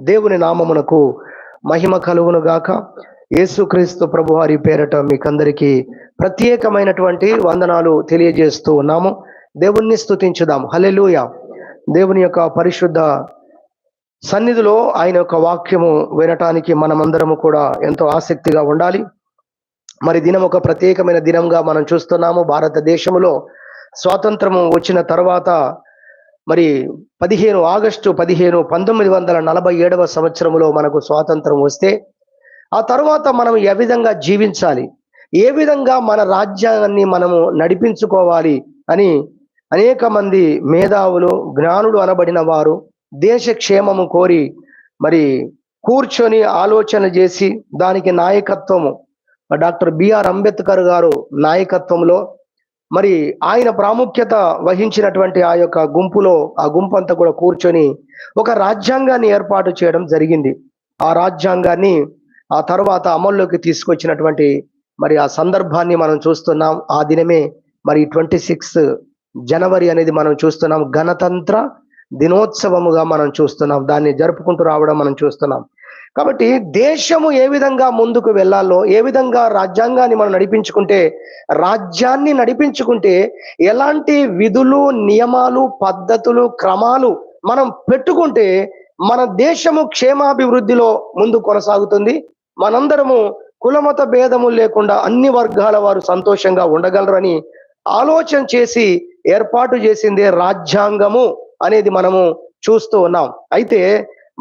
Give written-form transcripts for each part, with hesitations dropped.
దేవుని నామమునకు మహిమ కలుగును గాక. యేసుక్రీస్తు ప్రభువారి పేరట మీకందరికీ ప్రత్యేకమైనటువంటి వందనాలు తెలియజేస్తూ ఉన్నాము. దేవుణ్ణి స్తుతించుదాం. హల్లెలూయా. దేవుని యొక్క పరిశుద్ధ సన్నిధిలో ఆయన యొక్క వాక్యము వినటానికి మనమందరము కూడా ఎంతో ఆసక్తిగా ఉండాలి. మరి దినం ఒక ప్రత్యేకమైన దినంగా మనం చూస్తున్నాము. భారతదేశంలో స్వాతంత్రము వచ్చిన తర్వాత మరి 15 ఆగస్టు 1947 సంవత్సరంలో మనకు స్వాతంత్రం వస్తే ఆ తర్వాత మనం ఏ విధంగా జీవించాలి, ఏ విధంగా మన రాజ్యాన్ని మనము నడిపించుకోవాలి అని అనేక మంది మేధావులు, జ్ఞానులు అనబడిన వారు దేశ క్షేమము కోరి మరి కూర్చొని ఆలోచన చేసి దానికి నాయకత్వము డాక్టర్ బిఆర్ అంబేద్కర్ గారు నాయకత్వంలో మరి ఆయన ప్రాముఖ్యత వహించినటువంటి ఆ యొక్క గుంపులో ఆ గుంపు అంతా కూడా కూర్చొని ఒక రాజ్యాంగాన్ని ఏర్పాటు చేయడం జరిగింది. ఆ రాజ్యాంగాన్ని ఆ తర్వాత అమల్లోకి తీసుకొచ్చినటువంటి మరి ఆ సందర్భాన్ని మనం చూస్తున్నాం. ఆ దినమే మరి 26 జనవరి అనేది మనం చూస్తున్నాం. గణతంత్ర దినోత్సవముగా మనం చూస్తున్నాం. దాన్ని జరుపుకుంటూ రావడం మనం చూస్తున్నాం. కాబట్టి దేశము ఏ విధంగా ముందుకు వెళ్ళాలో, ఏ విధంగా రాజ్యాంగాన్ని మనం రాజ్యాన్ని నడిపించుకుంటే ఎలాంటి విధులు, నియమాలు, పద్ధతులు, క్రమాలు మనం పెట్టుకుంటే మన దేశము క్షేమాభివృద్ధిలో ముందు కొనసాగుతుంది. మనందరము కులమత భేదము లేకుండా అన్ని వర్గాల వారు సంతోషంగా ఉండగలరని ఆలోచన చేసి ఏర్పాటు చేసిందే రాజ్యాంగము అనేది మనము చూస్తూ ఉన్నాం. అయితే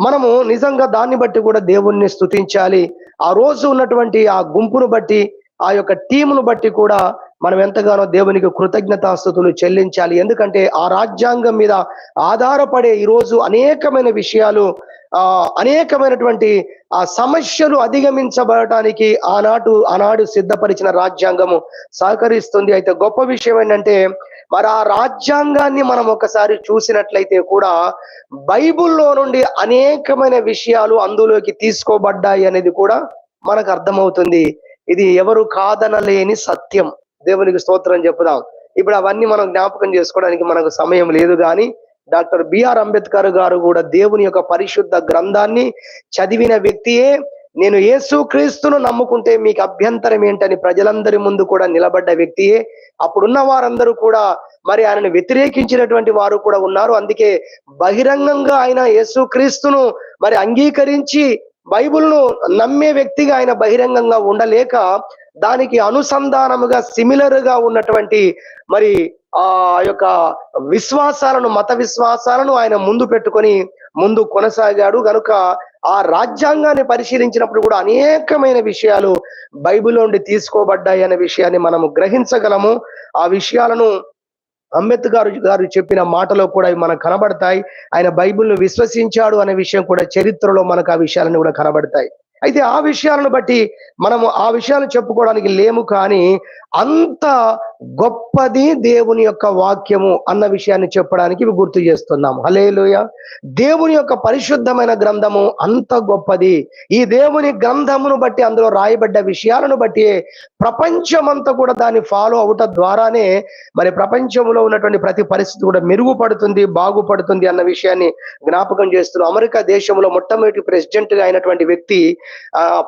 మనము నిజంగా దాన్ని బట్టి కూడా దేవుణ్ణి స్తుతించాలి. ఆ రోజు ఉన్నటువంటి ఆ గుంపును బట్టి, ఆ యొక్క టీమును బట్టి కూడా మనం ఎంతగానో దేవునికి కృతజ్ఞతాస్తుతులు చెల్లించాలి. ఎందుకంటే ఆ రాజ్యాంగం మీద ఆధారపడే ఈరోజు అనేకమైన విషయాలు, అనేకమైనటువంటి ఆ సమస్యలు అధిగమించబడటానికి ఆనాడు సిద్ధపరిచిన రాజ్యాంగము సహకరిస్తుంది. అయితే గొప్ప విషయం ఏంటంటే మరి ఆ రాజ్యాంగాన్ని మనం ఒకసారి చూసినట్లయితే కూడా బైబిల్లో నుండి అనేకమైన విషయాలు అందులోకి తీసుకోబడ్డాయి అనేది కూడా మనకు అర్థమవుతుంది. ఇది ఎవరు కాదనలేని సత్యం. దేవునికి స్తోత్రం చెప్పుదాం. ఇప్పుడు అవన్నీ మనం జ్ఞాపకం చేసుకోవడానికి మనకు సమయం లేదు, కానీ డాక్టర్ బిఆర్ అంబేద్కర్ గారు కూడా దేవుని యొక్క పరిశుద్ధ గ్రంథాన్ని చదివిన వ్యక్తియే. నేను యేసుక్రీస్తును నమ్ముకుంటే మీకు అభ్యంతరం ఏంటని ప్రజలందరి ముందు కూడా నిలబడ్డ వ్యక్తియే. అప్పుడున్న వారందరూ కూడా మరి ఆయనను వ్యతిరేకించినటువంటి వారు కూడా ఉన్నారు. అందుకే బహిరంగంగా ఆయన యేసుక్రీస్తును మరి అంగీకరించి బైబిల్ను నమ్మే వ్యక్తిగా ఆయన బహిరంగంగా ఉండలేక దానికి అనుసంధానముగా సిమిలర్గా ఉన్నటువంటి మరి ఆ యొక్క మత విశ్వాసాలను ఆయన ముందు పెట్టుకొని ముందు కొనసాగాడు. కనుక ఆ రాజ్యాంగాన్ని పరిశీలించినప్పుడు కూడా అనేకమైన విషయాలు బైబిల్ నుండి తీసుకోబడ్డాయి అనే విషయాన్ని మనము గ్రహించగలము. ఆ విషయాలను అంబేద్కర్ గారు చెప్పిన మాటలో కూడా మనకు కనబడతాయి. ఆయన బైబిల్ను విశ్వసించాడు అనే విషయం కూడా చరిత్రలో మనకు ఆ విషయాలను కూడా కనబడతాయి. అయితే ఆ విషయాలను బట్టి మనము ఆ విషయాలు చెప్పుకోవడానికి లేము, కానీ అంత గొప్పది దేవుని యొక్క వాక్యము అన్న విషయాన్ని చెప్పడానికి గుర్తు చేస్తున్నాము. హల్లెలూయా. దేవుని యొక్క పరిశుద్ధమైన గ్రంథము అంత గొప్పది. ఈ దేవుని గ్రంథమును బట్టి, అందులో రాయబడ్డ విషయాలను బట్టి ప్రపంచమంతా కూడా దాన్ని ఫాలో అవట ద్వారానే మరి ప్రపంచంలో ఉన్నటువంటి ప్రతి పరిస్థితి కూడా మెరుగుపడుతుంది, బాగుపడుతుంది అన్న విషయాన్ని జ్ఞాపకం చేస్తున్నాం. అమెరికా దేశంలో మొట్టమొదటి ప్రెసిడెంట్ గా అయినటువంటి వ్యక్తి,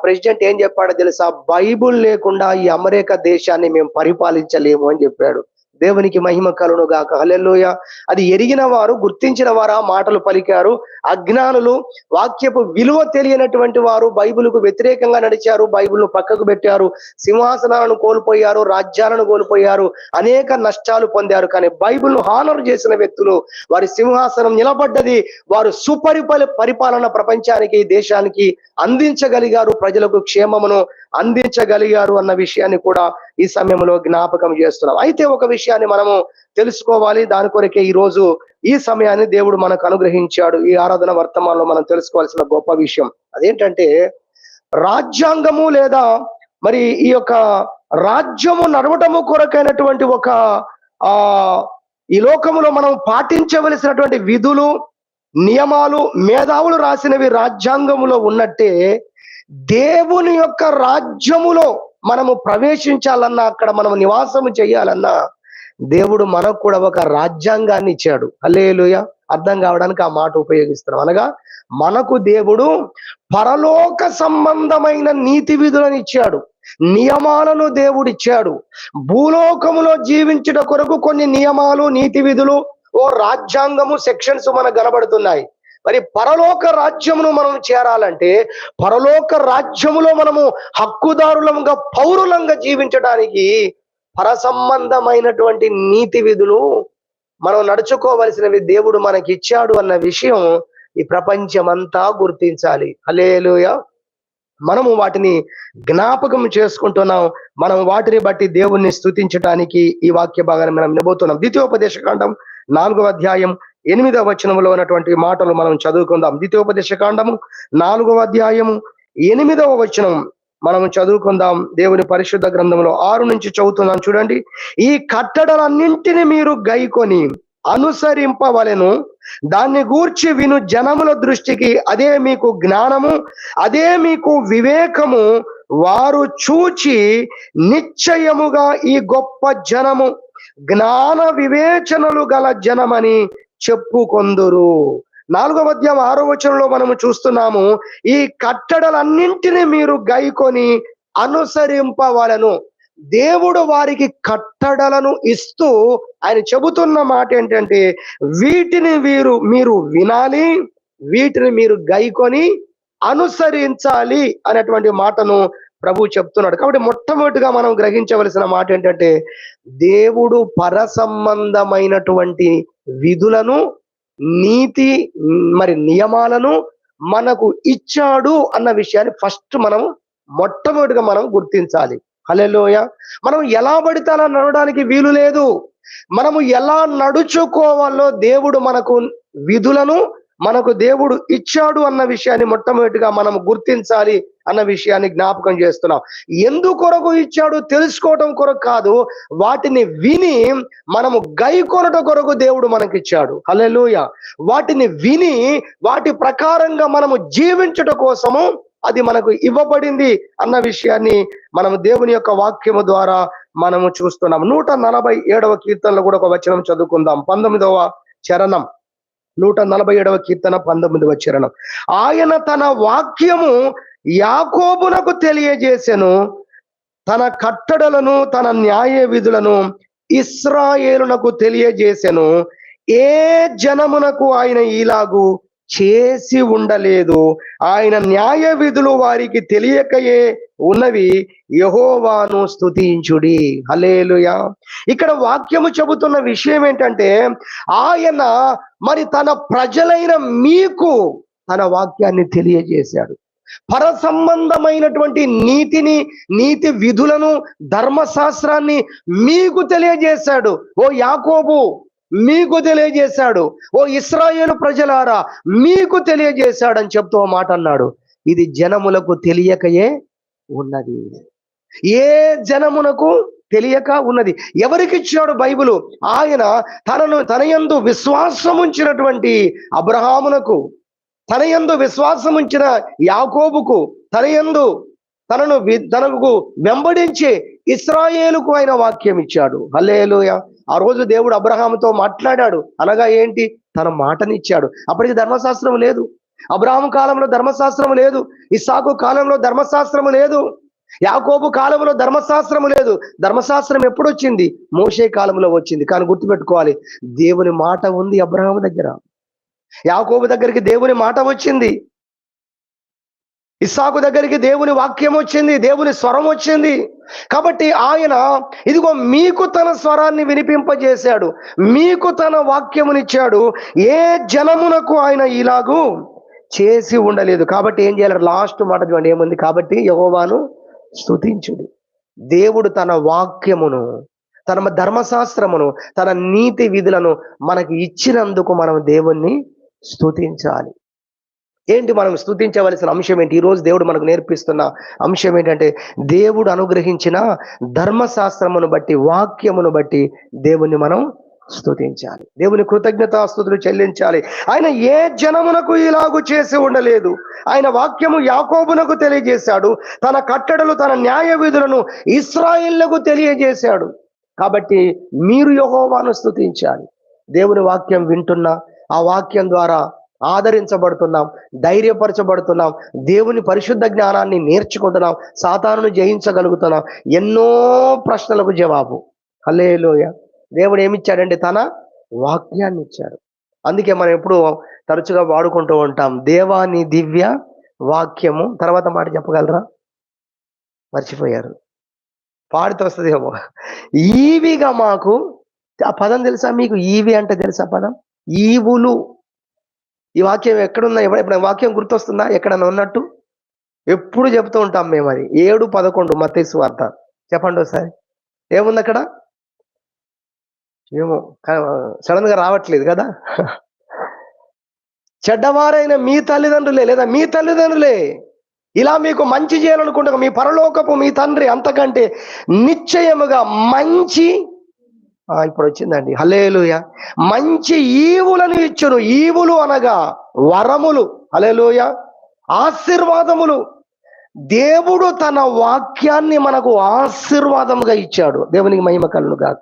ప్రెసిడెంట్ ఏం చెప్పాడో తెలుసా? బైబుల్ లేకుండా ఈ అమెరికా దేశాన్ని మేము పరిపాలించలేము అని చెప్పాడు. దేవునికి మహిమ కలుగును గాక. హల్లెలూయా. అది ఎరిగిన వారు, గుర్తించిన వారు ఆ మాటలు పలికారు. అజ్ఞానులు, వాక్యపు విలువ తెలియనటువంటి వారు బైబిల్కు వ్యతిరేకంగా నడిచారు, బైబిల్ను పక్కకు పెట్టారు, సింహాసనాలను కోల్పోయారు, రాజ్యాలను కోల్పోయారు, అనేక నష్టాలు పొందారు. కానీ బైబిల్ను హానర్ చేసిన వ్యక్తులు, వారి సింహాసనం నిలబడ్డది. వారు పరిపాలన ప్రపంచానికి, దేశానికి అందించగలిగారు, ప్రజలకు క్షేమమును అందించగలిగారు అన్న విషయాన్ని కూడా ఈ సమయంలో జ్ఞాపకం చేస్తున్నాం. అయితే ఒక విషయాన్ని మనము తెలుసుకోవాలి. దాని కొరకే ఈ రోజు ఈ సమయాన్ని దేవుడు మనకు అనుగ్రహించాడు. ఈ ఆరాధన వర్తమానంలో మనం తెలుసుకోవాల్సిన గొప్ప విషయం అదేంటంటే, రాజ్యాంగము లేదా మరి ఈ యొక్క రాజ్యము నడవటము కొరకైనటువంటి ఒక ఈ లోకములో మనం పాటించవలసినటువంటి విధులు, నియమాలు మేధావులు రాసినవి రాజ్యాంగములో ఉన్నట్టే దేవుని యొక్క రాజ్యములో మనము ప్రవేశించాలన్నా, అక్కడ మనము నివాసము చేయాలన్నా దేవుడు మనకు కూడా ఒక రాజ్యాంగాన్ని ఇచ్చాడు. హల్లెలూయా. అర్థం కావడానికి ఆ మాట ఉపయోగిస్తున్నాం. అనగా మనకు దేవుడు పరలోక సంబంధమైన నీతి విధులను ఇచ్చాడు, నియమాలను దేవుడిచ్చాడు. భూలోకములో జీవించుట కొరకు కొన్ని నియమాలు, నీతి విధులు, ఓ రాజ్యాంగము, సెక్షన్స్ మనకు కనబడుతున్నాయి. మరి పరలోక రాజ్యమును మనం చేరాలంటే, పరలోక రాజ్యములో మనము హక్కుదారులంగా, పౌరులంగా జీవించడానికి పరసంబంధమైనటువంటి నీతి విధులు మనం నడుచుకోవలసినవి దేవుడు మనకి ఇచ్చాడు అన్న విషయం ఈ ప్రపంచమంతా గుర్తించాలి. హల్లెలూయా. మనము వాటిని జ్ఞాపకం చేసుకుంటున్నాం. మనం వాటిని బట్టి దేవుణ్ణి స్తుతించడానికి ఈ వాక్య భాగాన్ని మనం వినబోతున్నాం. ద్వితీయోపదేశ కాండం 4వ అధ్యాయం 8వ వచనంలో ఉన్నటువంటి మాటలు మనం చదువుకుందాం. ద్వితీయోపదేశ కాండము 4వ అధ్యాయము 8వ వచనం మనం చదువుకుందాం. దేవుని పరిశుద్ధ గ్రంథంలో 6 నుంచి చదువుతున్నాం. చూడండి. ఈ కట్టడలన్నింటినీ మీరు గైకొని అనుసరింపవలెను, దాన్ని గూర్చి విను జనముల దృష్టికి అదే మీకు జ్ఞానము, అదే మీకు వివేకము. వారు చూచి నిశ్చయముగా ఈ గొప్ప జనము జ్ఞాన వివేచనలు గల జనమని చెప్పుకొందురు. 4వ అధ్యాయం 6వ వచనంలో మనము చూస్తున్నాము, ఈ కట్టడలన్నింటినీ మీరు గైకొని అనుసరింపవలెను. దేవుడు వారికి కట్టడలను ఇస్తూ ఆయన చెబుతున్న మాట ఏంటంటే, వీటిని మీరు వినాలి, వీటిని మీరు గైకొని అనుసరించాలి అనేటువంటి మాటను ప్రభు చెప్తున్నాడు. కాబట్టి మొట్టమొదటిగా మనం గ్రహించవలసిన మాట ఏంటంటే, దేవుడు పరసంబంధమైనటువంటి విధులను, నీతి మరి నియమాలను మనకు ఇచ్చాడు అన్న విషయాన్ని ఫస్ట్ మనం మొట్టమొదటిగా మనం గుర్తించాలి. హల్లెలూయా. మనం ఎలా పడితే అలా నడవడానికి వీలు లేదు. మనము ఎలా నడుచుకోవాలో దేవుడు మనకు విధులను మనకు దేవుడు ఇచ్చాడు అన్న విషయాన్ని మొట్టమొదటిగా మనం గుర్తించాలి అన్న విషయాన్ని జ్ఞాపకం చేస్తున్నాం. ఎందుకొరకు ఇచ్చాడు తెలుసుకోవటం కొరకు కాదు, వాటిని విని మనము గైకొనట కొరకు దేవుడు మనకిచ్చాడు. హల్లెలూయా. వాటిని విని వాటి ప్రకారంగా మనము జీవించుట కోసము అది మనకు ఇవ్వబడింది అన్న విషయాన్ని మనము దేవుని యొక్క వాక్యము ద్వారా మనము చూస్తున్నాం. 147వ కీర్తనలో కూడా ఒక వచనం చదువుకుందాం. 19వ చరణం, 147వ కీర్తన 19వ చరణం. ఆయన తన వాక్యము యాకోబునకు తెలియజేసెను, తన కట్టడలను తన న్యాయ విధులను ఇశ్రాయేలునకు తెలియజేసెను. ఏ జనమునకు ఆయన ఇలాగు చేసి ఉండలేదు. ఆయన న్యాయ విధులు వారికి తెలియకయే ఉన్నవి. యెహోవాను స్తుతించుడి. హల్లెలూయా. ఇక్కడ వాక్యము చెబుతున్న విషయం ఏంటంటే, ఆయన మరి తన ప్రజలైన మీకు తన వాక్యాన్ని తెలియజేశాడు. పరసంబంధమైనటువంటి నీతి విధులను, ధర్మశాస్త్రాన్ని మీకు తెలియజేశాడు. ఓ యాకోబు మీకు తెలియజేశాడు, ఓ ఇశ్రాయేలు ప్రజలారా మీకు తెలియజేశాడని చెప్తూ ఓ మాట అన్నాడు. ఇది జనములకు తెలియకయే ఉన్నది. ఏ జనమునకు తెలియక ఉన్నది. ఎవరికి ఇచ్చాడు బైబిలు? ఆయన తన యందు విశ్వాసం ఉంచినటువంటి అబ్రహామునకు, తన యందు విశ్వాసం ఉంచిన యాకోబుకు, తనకు వెంబడించే ఇశ్రాయేలుకు ఆయన వాక్యం ఇచ్చాడు. హల్లెలూయా. ఆ రోజు దేవుడు అబ్రహాముతో మాట్లాడాడు. అనగా ఏంటి? తన మాటనిచ్చాడు. అప్పటికి ధర్మశాస్త్రం లేదు. అబ్రహాము కాలంలో ధర్మశాస్త్రం లేదు, ఇస్సాకు కాలంలో ధర్మశాస్త్రం లేదు, యాకోబు కాలంలో ధర్మశాస్త్రం లేదు. ధర్మశాస్త్రం ఎప్పుడు వచ్చింది? మోషే కాలంలో వచ్చింది. కానీ గుర్తుపెట్టుకోవాలి, దేవుని మాట ఉంది అబ్రహాము దగ్గర, యాకోబు దగ్గరికి దేవుని మాట వచ్చింది, ఇస్సాకు దగ్గరికి దేవుని వాక్యం వచ్చింది, దేవుని స్వరం వచ్చింది. కాబట్టి ఆయన ఇదిగో మీకు తన స్వరాన్ని వినిపింపజేశాడు, మీకు తన వాక్యమునిచ్చాడు. ఏ జనమునకు ఆయన ఇలాగూ చేసి ఉండలేదు. కాబట్టి ఏం చేయాలి? లాస్ట్ మాట చూడండి, ఏముంది? కాబట్టి యెహోవాను స్తుతించుడు. దేవుడు తన వాక్యమును, తన ధర్మశాస్త్రమును, తన నీతి విధులను మనకి ఇచ్చినందుకు మనం దేవుణ్ణి స్తుతించాలి. ఏంటి మనం స్తుతించవలసిన అంశం ఏంటి? ఈ రోజు దేవుడు మనకు నేర్పిస్తున్న అంశం ఏంటంటే, దేవుడు అనుగ్రహించిన ధర్మశాస్త్రమును బట్టి, వాక్యమును బట్టి దేవుణ్ణి మనం స్తుతించాలి. దేవుని కృతజ్ఞతాస్తుతులు చెల్లించాలి. ఆయన ఏ జనమునకు ఇలాగు చేసి ఉండలేదు. ఆయన వాక్యము యాకోబునకు తెలియజేశాడు, తన కట్టడలు తన న్యాయ విధులను ఇశ్రాయేలుకు తెలియజేశాడు. కాబట్టి మీరు యెహోవాను స్తుతించాలి. దేవుని వాక్యం వింటున్నా, ఆ వాక్యం ద్వారా ఆదరించబడుతున్నాం, ధైర్యపరచబడుతున్నాం, దేవుని పరిశుద్ధ జ్ఞానాన్ని నేర్చుకుంటున్నాం, సాతానును జయించగలుగుతున్నాం. ఎన్నో ప్రశ్నలకు జవాబు. హల్లెలూయా. దేవుడు ఏమిచ్చాడండి? తన వాక్యాన్ని ఇచ్చాడు. అందుకే మనం ఎప్పుడు తరచుగా వాడుకుంటూ ఉంటాం, దేవాని దివ్య వాక్యము. తర్వాత మాట చెప్పగలరా? మర్చిపోయారు. పాడితే వస్తుందేమో. ఈవిగా మాకు, ఆ పదం తెలుసా మీకు? ఈవి అంటే తెలుసా పదం? ఈవులు. ఈ వాక్యం ఎక్కడున్నా, ఎప్పుడు వాక్యం గుర్తొస్తుందా ఎక్కడన్నా ఉన్నట్టు? ఎప్పుడు చెప్తూ ఉంటాం మేము. అది 7:11 మత్తయి సువార్త. చెప్పండి ఒకసారి, ఏముంది అక్కడ? ఏమో సడన్ గా రావట్లేదు కదా. చెడ్డవారైన మీ తల్లిదండ్రులే, లేదా మీ తల్లిదండ్రులే ఇలా మీకు మంచి చేయాలనుకుంటున్నా, మీ పరలోకపు మీ తండ్రి అంతకంటే నిశ్చయముగా మంచి, ఇప్పుడు వచ్చిందండి, హల్లెలూయా, మంచి ఈవులను ఇచ్చును. ఈవులు అనగా వరములు, హల్లెలూయా, ఆశీర్వాదములు. దేవుడు తన వాక్యాన్ని మనకు ఆశీర్వాదముగా ఇచ్చాడు. దేవునికి మహిమ కలుగును గాక.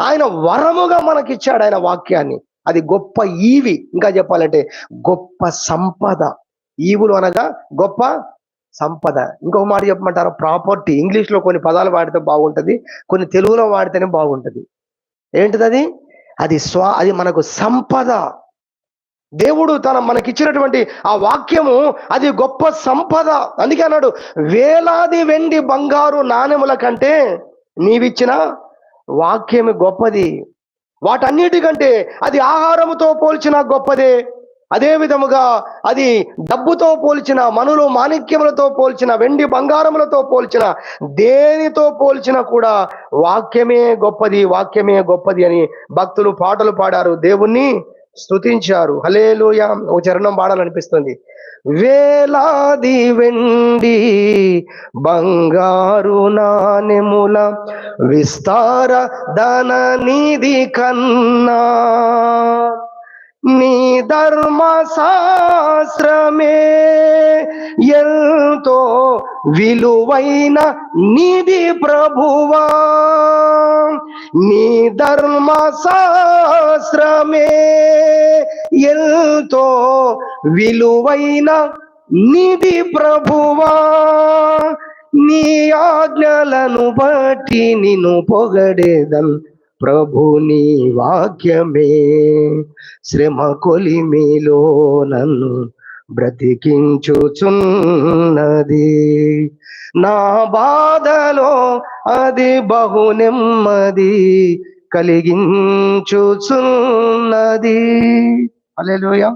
ఆయన వరముగా మనకిచ్చాడు ఆయన వాక్యాన్ని. అది గొప్ప ఈవి. ఇంకా చెప్పాలంటే గొప్ప సంపద. ఈవులు అనగా గొప్ప సంపద. ఇంకొక మాట చెప్పమంటారా? ప్రాపర్టీ. ఇంగ్లీష్ లో కొన్ని పదాలు వాడితే బాగుంటది, కొన్ని తెలుగులో వాడితేనే బాగుంటది. ఏంటిది అది? అది మనకు సంపద. దేవుడు మనకిచ్చినటువంటి ఆ వాక్యము అది గొప్ప సంపద. అందుకే అన్నాడు, వేలాది వెండి బంగారు నాణెముల కంటే నీవిచ్చిన వాక్యము గొప్పది. వాటన్నిటికంటే అది ఆహారముతో పోల్చిన గొప్పదే. అదే విధముగా అది డబ్బుతో పోల్చిన, మనులు మాణిక్యములతో పోల్చిన, వెండి బంగారములతో పోల్చిన, దేనితో పోల్చిన కూడా వాక్యమే గొప్పది, వాక్యమే గొప్పది అని భక్తులు పాటలు పాడారు, దేవుణ్ణి స్తుతించారు. హల్లెలూయా. ఒక చరణం పాడాలనిపిస్తుంది. వేలాది వెండి బంగారు నాణెముల విస్తార ధన నిధి కన్నా నీ ధర్మశాస్త్రమే ఎంతో విలువైన నిధి ప్రభువా. నీ ధర్మశాస్త్రమే ఎంతో విలువైన నిధి ప్రభువా. నీ ఆజ్ఞలను బట్టి నిన్ను పొగడేదన్ ప్రభు. నీ వాక్యమే శ్రమ కొలిమిలో నన్ను బ్రతికించుచున్నది. నా బాధలో అది బహు నెమ్మది కలిగించుచున్నది. హల్లెలూయా.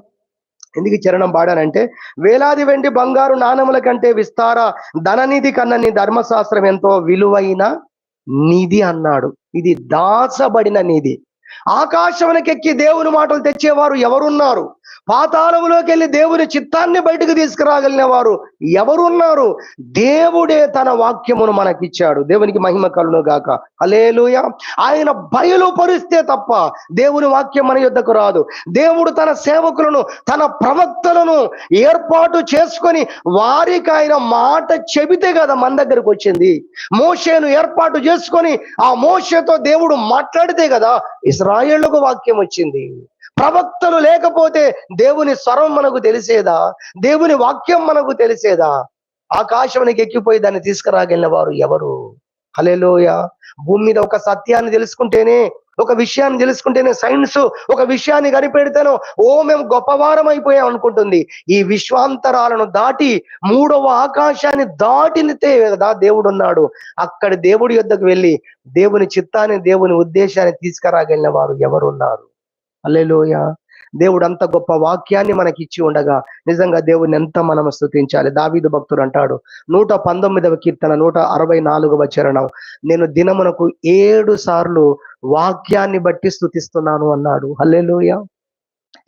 ఎందుకు చరణం పాడానంటే, వేలాది వెండి బంగారు నాణముల కంటే విస్తార ధననిధి కన్నా నీ ధర్మశాస్త్రం ఎంతో విలువైన నిధి అన్నాడు. ఇది దాచబడిన నిధి. ఆకాశమునకెక్కి దేవుని మాటలు తెచ్చేవారు ఎవరున్నారు? పాతాళములోకి వెళ్ళి దేవుని చిత్తాన్ని బయటకు తీసుకురాగలిగిన వారు ఎవరున్నారు? దేవుడే తన వాక్యమును మనకిచ్చాడు. దేవునికి మహిమ కలుగును గాక. హల్లెలూయా. ఆయన బయలుపరిస్తే తప్ప దేవుని వాక్యం మన యొద్దకు రాదు. దేవుడు తన సేవకులను, తన ప్రవక్తలను ఏర్పాటు చేసుకొని వారికి ఆయన మాట చెబితే కదా మన దగ్గరకు వచ్చింది. మోషేను ఏర్పాటు చేసుకొని ఆ మోషేతో దేవుడు మాట్లాడితే కదా ఇశ్రాయేలుకు వాక్యం వచ్చింది. ప్రవక్తలు లేకపోతే దేవుని స్వరం మనకు తెలిసేదా? దేవుని వాక్యం మనకు తెలిసేదా? ఆకాశానికి ఎక్కిపోయి దాన్ని తీసుకురాగలిగిన వారు ఎవరు? హల్లెలూయా. భూమి మీద ఒక సత్యాన్ని తెలుసుకుంటేనే, ఒక విషయాన్ని తెలుసుకుంటేనే, సైన్స్ ఒక విషయాన్ని కనిపెడితేనో మేము గొప్పవారం అయిపోయాం అనుకుంటుంది. ఈ విశ్వాంతరాలను దాటి 3వ ఆకాశాన్ని దాటితే కదా దేవుడు ఉన్నాడు. అక్కడ దేవుడి యొద్దకు వెళ్ళి దేవుని చిత్తాన్ని, దేవుని ఉద్దేశాన్ని తీసుకురాగలిగిన వారు ఎవరున్నారు? హల్లెలూయా. దేవుడు అంత గొప్ప వాక్యాన్ని మనకి ఇచ్చి ఉండగా నిజంగా దేవుని ఎంత మనం స్తుతించాలి. దావీదు భక్తుడు అంటాడు 119వ కీర్తన 164వ చరణం, నేను దినమునకు 7 సార్లు వాక్యాన్ని బట్టి స్తుతిస్తున్నాను అన్నాడు. హల్లెలూయా.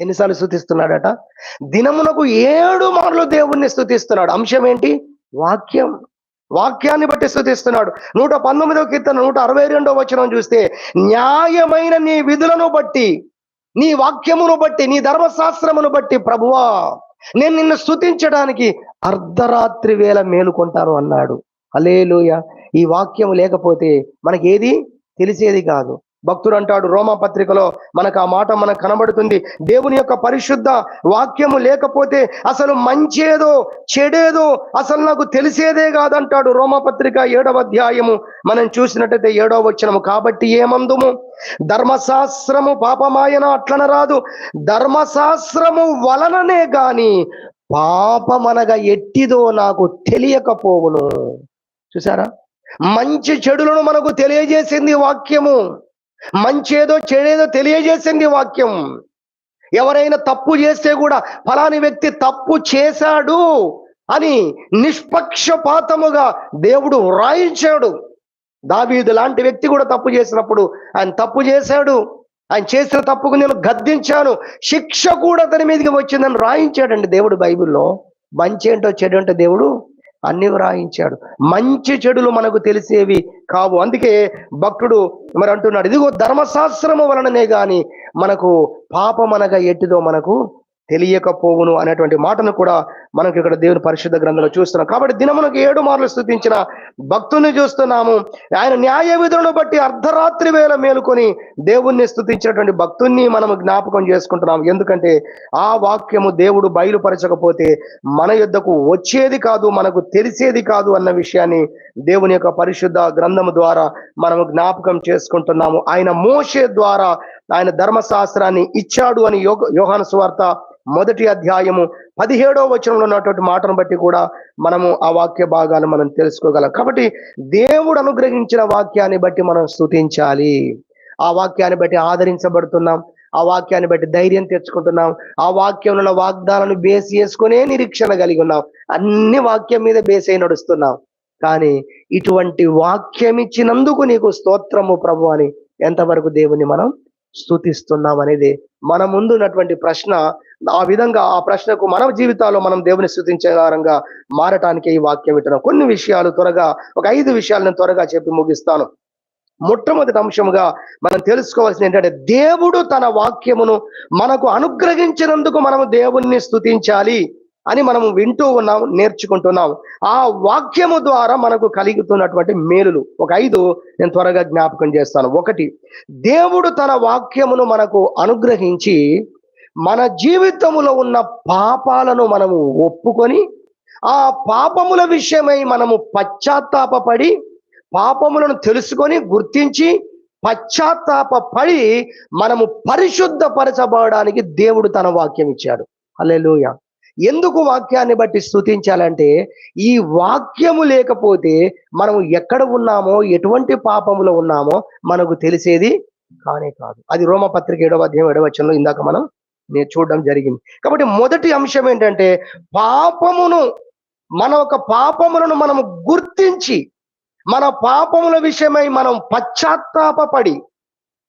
ఎన్నిసార్లు స్తుతిస్తున్నాడట? దినమునకు 7 మార్లు దేవుణ్ణి స్తుతిస్తున్నాడు. అంశం ఏంటి? వాక్యం. వాక్యాన్ని బట్టి స్తుతిస్తున్నాడు. 119వ కీర్తన 162వ వచనం చూస్తే, న్యాయమైన నీ విధులను బట్టి, నీ వాక్యమును బట్టి, నీ ధర్మశాస్త్రమును బట్టి ప్రభువా నేను నిన్ను స్తుతించడానికి అర్ధరాత్రి వేళ మేలుకొంటాను అన్నాడు. హల్లెలూయా. ఈ వాక్యం లేకపోతే మనకి ఏది తెలిసేది కాదు. భక్తుడు అంటాడు రోమా పత్రికలో, మనకు ఆ మాట మనకు కనబడుతుంది. దేవుని యొక్క పరిశుద్ధ వాక్యము లేకపోతే అసలు మంచేదో చెడేదో అసలు నాకు తెలిసేదే కాదంటాడు. రోమా పత్రిక 7వ అధ్యాయము మనం చూసినట్టయితే 7వ వచనము. కాబట్టి ఏమందుము, ధర్మశాస్త్రము పాపమాయన అట్లనరాదు, ధర్మశాస్త్రము వలననే గాని పాపమనగా ఎట్టిదో నాకు తెలియకపోవును. చూసారా, మంచి చెడులను మనకు తెలియజేసింది వాక్యము. మంచేదో చెడేదో తెలియజేసింది వాక్యం. ఎవరైనా తప్పు చేస్తే కూడా ఫలాని వ్యక్తి తప్పు చేశాడు అని నిష్పక్షపాతముగా దేవుడు వ్రాయించాడు. దావీదు లాంటి వ్యక్తి కూడా తప్పు చేసినప్పుడు ఆయన తప్పు చేశాడు, ఆయన చేసిన తప్పుకు నేను గద్దించాను, శిక్ష కూడా అతని మీదకి వచ్చిందని రాయించాడండి దేవుడు బైబిల్లో. మంచి ఏంటో చెడు ఏంటో దేవుడు అన్ని వ్రాయించాడు. మంచి చెడులు మనకు తెలిసేవి కావు. అందుకే భక్తుడు మరి అంటున్నాడు, ఇదిగో ధర్మశాస్త్రము వలననే గాని మనకు పాపమనగా ఎట్టిదో మనకు తెలియకపోవును అనేటువంటి మాటను కూడా మనకి ఇక్కడ దేవుని పరిశుద్ధ గ్రంథంలో చూస్తున్నాం. కాబట్టి దినమునకు 7 మార్లు స్తుతించిన భక్తుని చూస్తున్నాము. ఆయన న్యాయ విధులను బట్టి అర్ధరాత్రి వేళ మేలుకొని దేవుణ్ణి స్తుతించినటువంటి భక్తుణ్ణి మనము జ్ఞాపకం చేసుకుంటున్నాం. ఎందుకంటే ఆ వాక్యము దేవుడు బయలుపరచకపోతే మన యొద్దకు వచ్చేది కాదు, మనకు తెలిసేది కాదు అన్న విషయాన్ని దేవుని యొక్క పరిశుద్ధ గ్రంథము ద్వారా మనము జ్ఞాపకం చేసుకుంటున్నాము. ఆయన మోషే ద్వారా ఆయన ధర్మశాస్త్రాన్ని ఇచ్చాడు అని యోహాను సువార్త 1వ అధ్యాయము 17వ వచనంలో ఉన్నటువంటి మాటను బట్టి కూడా మనము ఆ వాక్య భాగాలు మనం తెలుసుకోగలం. కాబట్టి దేవుడు అనుగ్రహించిన వాక్యాన్ని బట్టి మనం స్తుతించాలి. ఆ వాక్యాన్ని బట్టి ఆదరించబడుతున్నాం, ఆ వాక్యాన్ని బట్టి ధైర్యం తెచ్చుకుంటున్నాం, ఆ వాక్యంలో వాగ్దానాలను బేస్ చేసుకునే నిరీక్షణ కలిగి ఉన్నాం. అన్ని వాక్యం మీద బేస్ అయి నడుస్తున్నాం. కానీ ఇటువంటి వాక్యం ఇచ్చినందుకు నీకు స్తోత్రము ప్రభు అని ఎంతవరకు దేవుని మనం స్తుతిస్తున్నాం అనేది మన ముందు ఉన్నటువంటి ప్రశ్న. ఆ విధంగా ఆ ప్రశ్నకు మన జీవితాల్లో మనం దేవుని స్తుతించే వారంగా మారటానికి ఈ వాక్యం వింటున్నాం. కొన్ని విషయాలు త్వరగా, ఒక 5 విషయాలను త్వరగా చెప్పి ముగిస్తాను. మొట్టమొదటి అంశముగా మనం తెలుసుకోవాల్సింది ఏంటంటే, దేవుడు తన వాక్యమును మనకు అనుగ్రహించినందుకు మనము దేవుణ్ణి స్తుతించాలి అని మనము వింటూ ఉన్నాం, నేర్చుకుంటున్నాం. ఆ వాక్యము ద్వారా మనకు కలుగుతున్నటువంటి మేలులు ఒక 5 నేను త్వరగా జ్ఞాపకం చేస్తాను. 1, దేవుడు తన వాక్యమును మనకు అనుగ్రహించి మన జీవితములో ఉన్న పాపాలను మనము ఒప్పుకొని ఆ పాపముల విషయమై మనము పశ్చాత్తాపపడి, పాపములను తెలుసుకొని గుర్తించి పశ్చాత్తాపపడి మనము పరిశుద్ధపరచబడడానికి దేవుడు తన వాక్యం ఇచ్చాడు. హల్లెలూయా. ఎందుకు వాక్యాన్ని బట్టి స్తుతించాలంటే, ఈ వాక్యము లేకపోతే మనం ఎక్కడ ఉన్నామో, ఎటువంటి పాపములో ఉన్నామో మనకు తెలిసేది కానే కాదు. అది రోమపత్రిక 7వ అధ్యాయం 7వ వచనంలో ఇందాక మనం చూడడం జరిగింది. కాబట్టి మొదటి అంశం ఏంటంటే, మన ఒక పాపములను మనము గుర్తించి మన పాపముల విషయమై మనం పశ్చాత్తాపపడి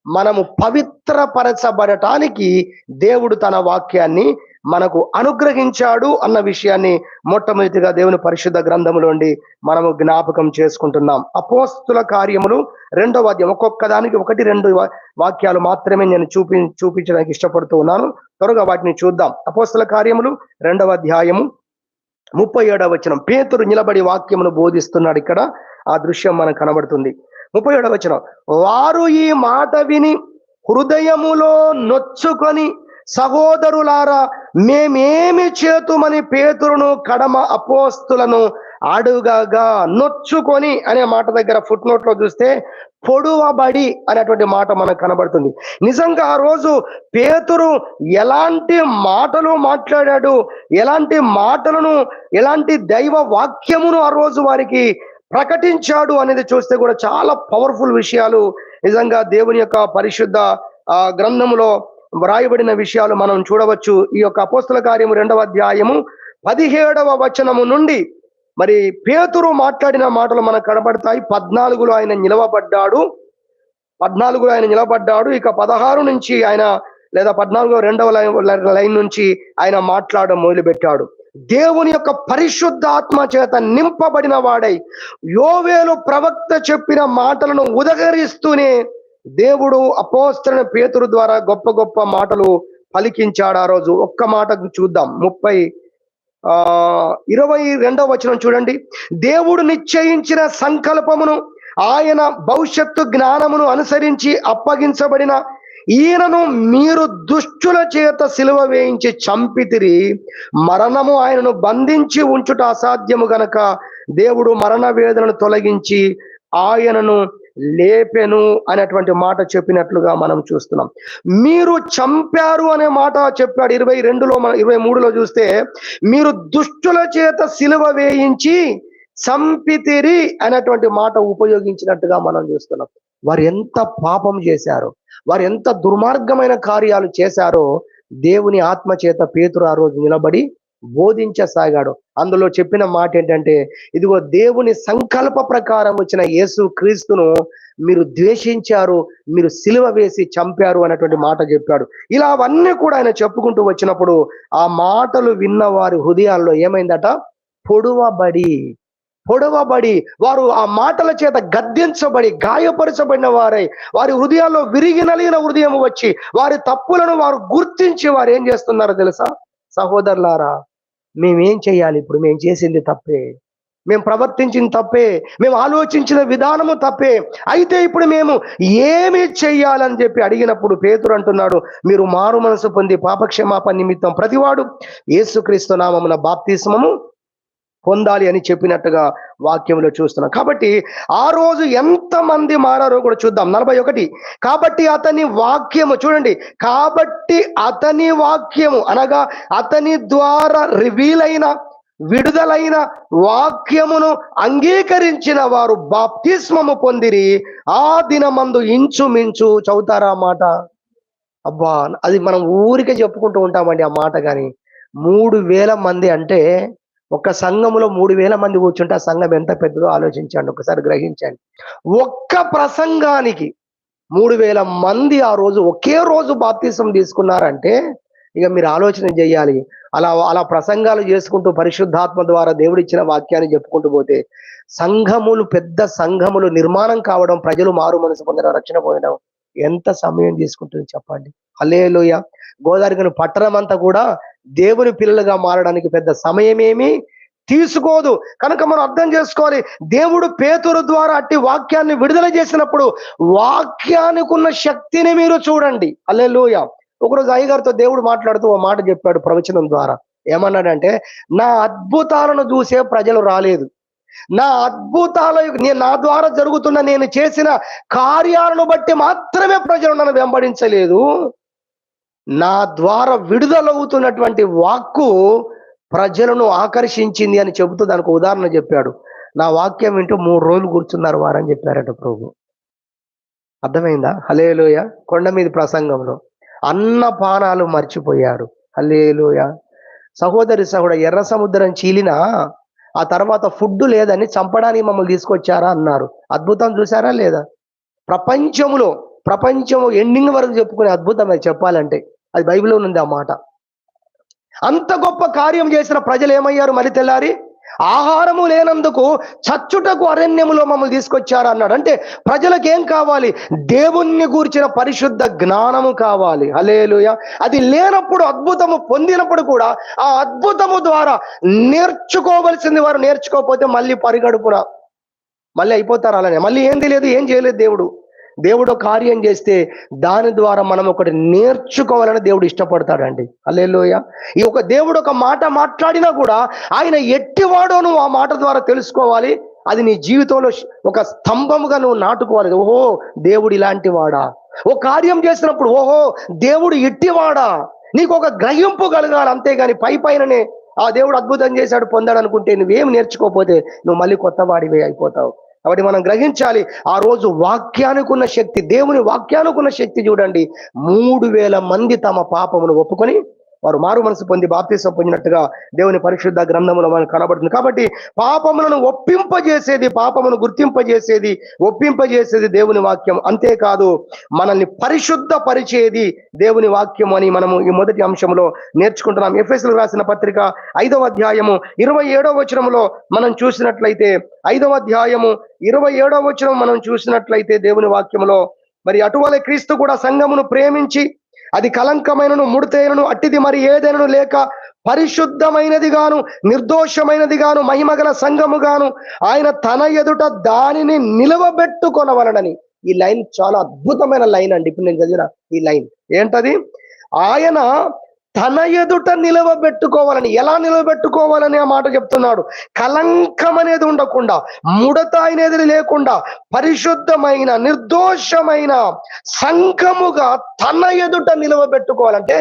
మనము పవిత్రపరచబడటానికి దేవుడు తన వాక్యాన్ని మనకు అనుగ్రహించాడు అన్న విషయాన్ని మొట్టమొదటిగా దేవుని పరిశుద్ధ గ్రంథములోండి మనము జ్ఞాపకం చేసుకుంటున్నాం. అపోస్తుల కార్యములు 2వ అధ్యాయం, ఒక్కొక్క దానికి 1-2 వాక్యాలు మాత్రమే నేను చూపించడానికి ఇష్టపడుతూ ఉన్నాను. త్వరగా వాటిని చూద్దాం. అపోస్తుల కార్యములు 2వ అధ్యాయము 37వ వచనం. పేతురు నిలబడి వాక్యమును బోధిస్తున్నాడు. ఇక్కడ ఆ దృశ్యం మనకు కనబడుతుంది. 37వ వచనం. వారు ఈ మాట విని హృదయములో నొచ్చుకొని, సహోదరులారా మేమేమి చేతుమని పేతురును కడమ అపోస్తులను అడుగగా, నొచ్చుకొని అనే మాట దగ్గర ఫుట్ నోట్ లో చూస్తే పొడువబడి అనేటువంటి మాట మనకు కనబడుతుంది. నిజంగా ఆ రోజు పేతురు ఎలాంటి మాటలు మాట్లాడాడు, ఎలాంటి దైవ వాక్యమును ఆ రోజు వారికి ప్రకటించాడు అనేది చూస్తే కూడా చాలా పవర్ఫుల్ విషయాలు నిజంగా దేవుని యొక్క పరిశుద్ధ గ్రంథములో వ్రాయబడిన విషయాలు మనం చూడవచ్చు. ఈ యొక్క అపోస్తల కార్యము 2వ అధ్యాయము 17వ వచనము నుండి మరి పేతురు మాట్లాడిన మాటలు మనకు కనబడతాయి. 14లో ఆయన నిలవబడ్డాడు. ఇక 16 నుంచి ఆయన, లేదా 14 2వ లైన్ నుంచి ఆయన మాట్లాడడం మొదలుపెట్టాడు. దేవుని యొక్క పరిశుద్ధాత్మ చేత నింపబడిన వాడై యోవేలు ప్రవక్త చెప్పిన మాటలను ఉదగరిస్తూనే దేవుడు అపోస్తలుడైన పేతురు ద్వారా గొప్ప గొప్ప మాటలు పలికించాడు. ఆ రోజు ఒక్క మాట చూద్దాం. 22వ వచనం చూడండి. దేవుడు నిశ్చయించిన సంకల్పమును ఆయన భవిష్యత్తు జ్ఞానమును అనుసరించి అప్పగించబడిన ఈయనను మీరు దుష్టుల చేత సిలువ వేయించి చంపితిరి. మరణము ఆయనను బంధించి ఉంచుట అసాధ్యము గనక దేవుడు మరణ వేదనను తొలగించి ఆయనను లేపెను అనేటువంటి మాట చెప్పినట్లుగా మనం చూస్తున్నాం. మీరు చంపారు అనే మాట చెప్పాడు 22లో 23లో చూస్తే, మీరు దుష్టుల చేత సిలువ వేయించి చంపితిరి అనేటువంటి మాట ఉపయోగించినట్టుగా మనం చూస్తున్నాం. వారు ఎంత పాపం చేశారో, వారు ఎంత దుర్మార్గమైన కార్యాలు చేశారో దేవుని ఆత్మ చేత పేతురు ఆ రోజు నిలబడి బోధించసాగాడు. అందులో చెప్పిన మాట ఏంటంటే, ఇదిగో దేవుని సంకల్ప ప్రకారం వచ్చిన యేసు క్రీస్తును మీరు ద్వేషించారు, మీరు సిలువ వేసి చంపారు అన్నటువంటి మాట చెప్పాడు. ఇలా అవన్నీ కూడా ఆయన చెప్పుకుంటూ వచ్చినప్పుడు ఆ మాటలు విన్న వారి హృదయాల్లో ఏమైందట? పొడవబడి వారు ఆ మాటల చేత గద్దించబడి గాయపరచబడిన వారై వారి హృదయాల్లో విరిగి నలిగిన హృదయం వచ్చి వారి తప్పులను వారు గుర్తించి వారు ఏం చేస్తున్నారో తెలుసా? సహోదరులారా, మేమేం చేయాలి? ఇప్పుడు మేము చేసింది తప్పే, మేము ప్రవర్తించింది తప్పే, మేము ఆలోచించిన విధానము తప్పే, అయితే ఇప్పుడు మేము ఏమి చెయ్యాలని చెప్పి అడిగినప్పుడు పేతురు అంటున్నాడు, మీరు మారు మనసు పొంది పాపక్షమాపణ నిమిత్తం ప్రతివాడు యేసుక్రీస్తు నామమున బాప్తిస్మము పొందాలి అని చెప్పినట్టుగా వాక్యంలో చూస్తున్నాం. కాబట్టి ఆ రోజు ఎంతమంది మారారో కూడా చూద్దాం. 41. కాబట్టి అతని వాక్యము, చూడండి, కాబట్టి అతని వాక్యము అనగా అతని ద్వారా రివీల్ అయిన విడుదలైన వాక్యమును అంగీకరించిన వారు బాప్తిస్మము పొందిరి. ఆ దినమందు ఇంచుమించు, చదువుతారా మాట? అబ్బా, అది మనం ఊరికే చెప్పుకుంటూ ఉంటామండి ఆ మాట. కానీ 3000 మంది అంటే, ఒక సంఘములో 3000 మంది కూర్చుంటే ఆ సంఘం ఎంత పెద్దదో ఆలోచించండి, ఒకసారి గ్రహించండి. ఒక్క ప్రసంగానికి 3000 మంది ఆ రోజు ఒకే రోజు బాప్తిసం తీసుకున్నారంటే ఇక మీరు ఆలోచన చేయాలి. అలా ప్రసంగాలు చేసుకుంటూ పరిశుద్ధాత్మ ద్వారా దేవుడిచ్చిన వాక్యాన్ని చెప్పుకుంటూ పోతే సంఘములు, పెద్ద సంఘములు నిర్మాణం కావడం, ప్రజలు మారు మనసు పొందడం, రక్షణ పొందడం ఎంత సమయం తీసుకుంటుంది చెప్పండి? హల్లెలూయా. గోదావరి పట్టణం అంతా కూడా దేవుని పిల్లలుగా మారడానికి పెద్ద సమయమేమి తీసుకోదు. కనుక మనం అర్థం చేసుకోవాలి, దేవుడు పేతురు ద్వారా అట్టి వాక్యాన్ని విడుదల చేసినప్పుడు వాక్యానికి ఉన్న శక్తిని మీరు చూడండి. హల్లెలూయా. ఒకరోజు అయ్యగారితో దేవుడు మాట్లాడుతూ ఓ మాట చెప్పాడు ప్రవచనం ద్వారా. ఏమన్నాడంటే, నా అద్భుతాలను చూసే ప్రజలు రాలేదు, నా ద్వారా జరుగుతున్న నేను చేసిన కార్యాలను బట్టి మాత్రమే ప్రజలు నన్ను వెంబడించలేదు, నా ద్వారా విడుదలవుతున్నటువంటి వాక్కు ప్రజలను ఆకర్షించింది అని చెబుతూ దానికి ఉదాహరణ చెప్పాడు. నా వాక్యం వింటూ 3 రోజులు కూర్చున్నారు వారని చెప్పారట ప్రభు. అర్థమైందా? హల్లెలూయా. కొండ మీద ప్రసంగంలో అన్నపానాలు మర్చిపోయారు. హల్లెలూయా. సహోదరి ఎర్ర సముద్రం చీలినా ఆ తర్వాత ఫుడ్ లేదని చంపడానికి మమ్మల్ని తీసుకొచ్చారా అన్నారు. అద్భుతం చూసారా లేదా? ప్రపంచము ఎండింగ్ వరకు చెప్పుకునే అద్భుతం అది చెప్పాలంటే, అది బైబిల్లో ఉంది ఆ మాట. అంత గొప్ప కార్యం చేసిన ప్రజలు ఏమయ్యారు? మరి తెల్లారి ఆహారము లేనందుకు చచ్చుటకు అరణ్యములో మమ్మల్ని తీసుకొచ్చారు అన్నాడు. అంటే ప్రజలకు ఏం కావాలి? దేవుణ్ణి గూర్చిన పరిశుద్ధ జ్ఞానము కావాలి. హల్లెలూయా. అది లేనప్పుడు, అద్భుతము పొందినప్పుడు కూడా ఆ అద్భుతము ద్వారా నేర్చుకోవలసింది వారు నేర్చుకోకపోతే మళ్ళీ పరిగడుపున మళ్ళీ అయిపోతారు. అలానే మళ్ళీ ఏం తెలియదు, ఏం చేయలేదు. దేవుడు కార్యం చేస్తే దాని ద్వారా మనం ఒకటి నేర్చుకోవాలని దేవుడు ఇష్టపడతాడండి. హల్లెలూయా. ఈ ఒక దేవుడు ఒక మాట మాట్లాడినా కూడా ఆయన ఎట్టివాడో నువ్వు ఆ మాట ద్వారా తెలుసుకోవాలి. అది నీ జీవితంలో ఒక స్తంభముగా నువ్వు నాటుకోవాలి. ఓహో, దేవుడు ఇలాంటి వాడా? ఓ కార్యం చేసినప్పుడు ఓహో, దేవుడు ఇట్టివాడా? నీకు ఒక గ్రహింపు కలగాలి. అంతేగాని పైననే ఆ దేవుడు అద్భుతం చేశాడు పొందాడు అనుకుంటే నువ్వేం నేర్చుకోకపోతే నువ్వు మళ్ళీ కొత్త వాడివే అయిపోతావు. కాబట్టి మనం గ్రహించాలి, ఆ రోజు వాక్యానికి ఉన్న శక్తి, దేవుని వాక్యానికి ఉన్న శక్తి చూడండి. 3000 మంది తమ పాపమును ఒప్పుకొని వారు మారు మనసు పొంది బాప్తిసం పొందినట్టుగా దేవుని పరిశుద్ధ గ్రంథములో మనకు కనబడుతుంది. కాబట్టి పాపములను ఒప్పింపజేసేది, పాపమును గుర్తింపజేసేది, ఒప్పింపజేసేది దేవుని వాక్యం. అంతేకాదు మనల్ని పరిశుద్ధ పరిచేది దేవుని వాక్యం అని మనము ఈ మొదటి అంశంలో నేర్చుకుంటున్నాం. ఎఫెసీయులకు రాసిన పత్రిక 5వ అధ్యాయము 27వ వచనంలో మనం చూసినట్లయితే, 5వ అధ్యాయము 27వ వచనం మనం చూసినట్లయితే దేవుని వాక్యంలో, మరి అటువలే క్రీస్తు కూడా సంఘమును ప్రేమించి అది కలంకమైనను ముడతైనను అట్టిది మరి ఏదైనను లేక పరిశుద్ధమైనది గాను నిర్దోషమైనది గాను మహిమగల సంఘము గాను ఆయన తన ఎదుట దానిని నిలవబెట్టుకొనవలనని. ఈ లైన్ చాలా అద్భుతమైన లైన్ అండి. ఇప్పుడు నేను చదివిన ఈ లైన్ ఏంటది? ఆయన తన ఎదుట నిలవబెట్టుకోవాలని. ఎలా నిలవబెట్టుకోవాలని ఆ మాట చెప్తున్నాడు. కలంకం అనేది ఉండకుండా, ముడత అనేది లేకుండా, పరిశుద్ధమైన నిర్దోషమైన సంఘముగా తన ఎదుట నిలవబెట్టుకోవాలంటే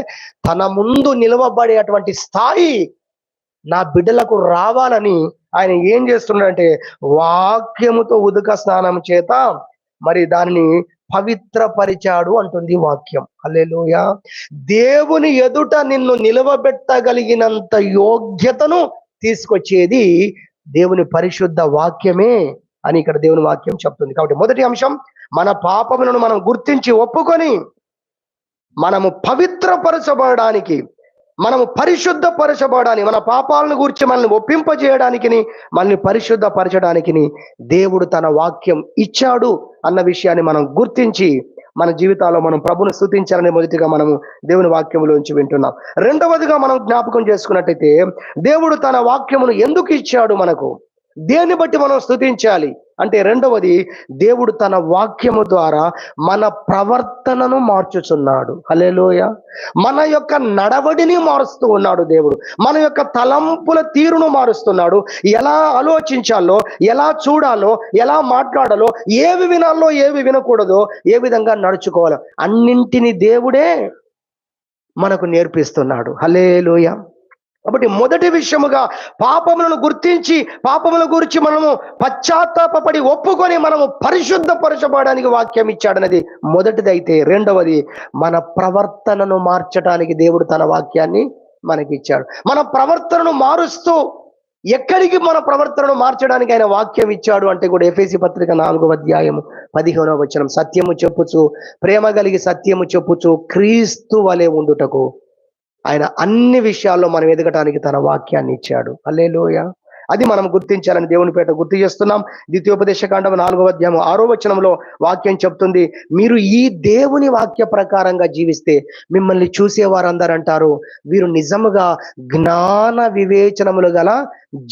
తన ముందు నిలవబడేటువంటి స్థాయి నా బిడ్డలకు రావాలని ఆయన ఏం చేస్తున్నాడంటే వాక్యముతో ఉదక స్నానం చేత మరి దానిని పవిత్రపరిచాడు అంటుంది వాక్యం. హల్లెలూయా. దేవుని ఎదుట నిన్ను నిలవబెట్టగలిగినంత యోగ్యతను తీసుకొచ్చేది దేవుని పరిశుద్ధ వాక్యమే అని ఇక్కడ దేవుని వాక్యం చెప్తుంది. కాబట్టి మొదటి అంశం, మన పాపములను మనం గుర్తించి ఒప్పుకొని మనము పవిత్రపరచబడడానికి, మనము పరిశుద్ధపరచబడడానికి, మన పాపాలను గురించి మనల్ని ఒప్పింపజేయడానికి, మనల్ని పరిశుద్ధపరచడానికి దేవుడు తన వాక్యం ఇచ్చాడు అన్న విషయాన్ని మనం గుర్తించి మన జీవితాల్లో మనం ప్రభుని స్తుతించాలని మొదటిగా మనము దేవుని వాక్యములోంచి వింటున్నాం. రెండవదిగా మనం జ్ఞాపకం చేసుకున్నట్టయితే దేవుడు తన వాక్యమును ఎందుకు ఇచ్చాడు మనకు, దేన్ని బట్టి మనం స్తుతించాలి అంటే రెండవది, దేవుడు తన వాక్యము ద్వారా మన ప్రవర్తనను మార్చుచున్నాడు. హల్లెలూయా. మన యొక్క నడవడిని మారుస్తూ ఉన్నాడు దేవుడు. మన యొక్క తలంపుల తీరును మారుస్తున్నాడు. ఎలా ఆలోచించాలో, ఎలా చూడాలో, ఎలా మాట్లాడాలో, ఏవి వినాలో, ఏవి వినకూడదో, ఏ విధంగా నడుచుకోవాలో అన్నింటినీ దేవుడే మనకు నేర్పిస్తున్నాడు. హల్లెలూయా. కాబట్టి మొదటి విషయముగా పాపములను గుర్తించి పాపముల గురించి మనము పశ్చాత్తాపడి ఒప్పుకొని మనము పరిశుద్ధపరచబడడానికి వాక్యం ఇచ్చాడనేది మొదటిది. అయితే రెండవది, మన ప్రవర్తనను మార్చడానికి దేవుడు తన వాక్యాన్ని మనకి ఇచ్చాడు. మన ప్రవర్తనను మారుస్తూ ఎక్కడికి మన ప్రవర్తనను మార్చడానికి ఆయన వాక్యం ఇచ్చాడు అంటే కూడా ఎఫెసీ పత్రిక 4వ అధ్యాయము 15వ వచనం, సత్యము చెప్పుచు ప్రేమ కలిగి సత్యము చెప్పుచు క్రీస్తు వలె ఉండుటకు ఆయన అన్ని విషయాల్లో మనం ఎదగటానికి తన వాక్యాన్ని ఇచ్చాడు. హల్లెలూయా. అది మనం గుర్తించాలని దేవుని పేట గుర్తు చేస్తున్నాం. ద్వితీయోపదేశకాండం 4వ అధ్యాయం 6వ వచనంలో వాక్యం చెప్తుంది, మీరు ఈ దేవుని వాక్య ప్రకారంగా జీవిస్తే మిమ్మల్ని చూసేవారందరూ అంటారు, వీరు నిజముగా జ్ఞాన వివేచనములు గల